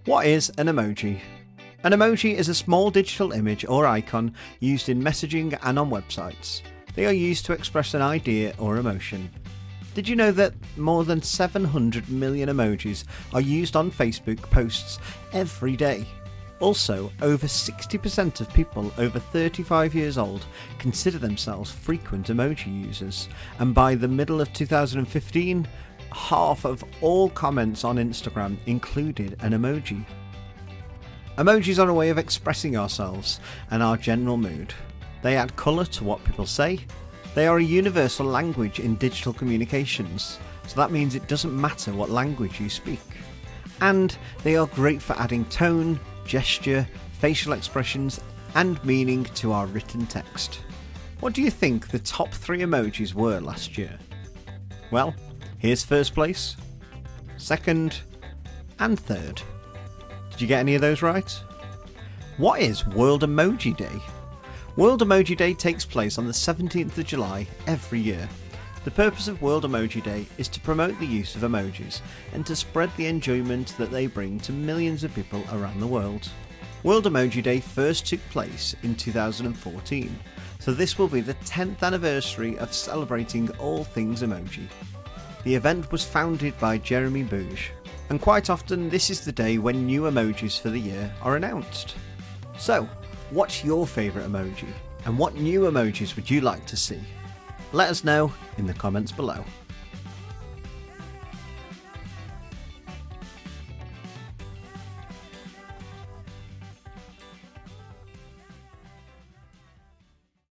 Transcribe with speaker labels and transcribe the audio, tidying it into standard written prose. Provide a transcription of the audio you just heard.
Speaker 1: What is an emoji? An emoji is a small digital image or icon used in messaging and on websites. They are used to express an idea or emotion. Did you know that more than 700 million emojis are used on Facebook posts every day? Also, over 60% of people over 35 years old consider themselves frequent emoji users, and by the middle of 2015, half of all comments on Instagram included an emoji. Emojis are a way of expressing ourselves and our general mood. They add colour to what people say. They are a universal language in digital communications, so that means it doesn't matter what language you speak. And they are great for adding tone, gesture, facial expressions and meaning to our written text. What do you think the top 3 emojis were last year? Well, here's first place, second and third. Did you get any of those right? What is World Emoji Day? World Emoji Day takes place on the 17th of July every year. The purpose of World Emoji Day is to promote the use of emojis and to spread the enjoyment that they bring to millions of people around the world. World Emoji Day first took place in 2014, so this will be the 10th anniversary of celebrating all things emoji. The event was founded by Jeremy Bouge, and quite often this is the day when new emojis for the year are announced. So, what's your favourite emoji, and what new emojis would you like to see? Let us know in the comments below.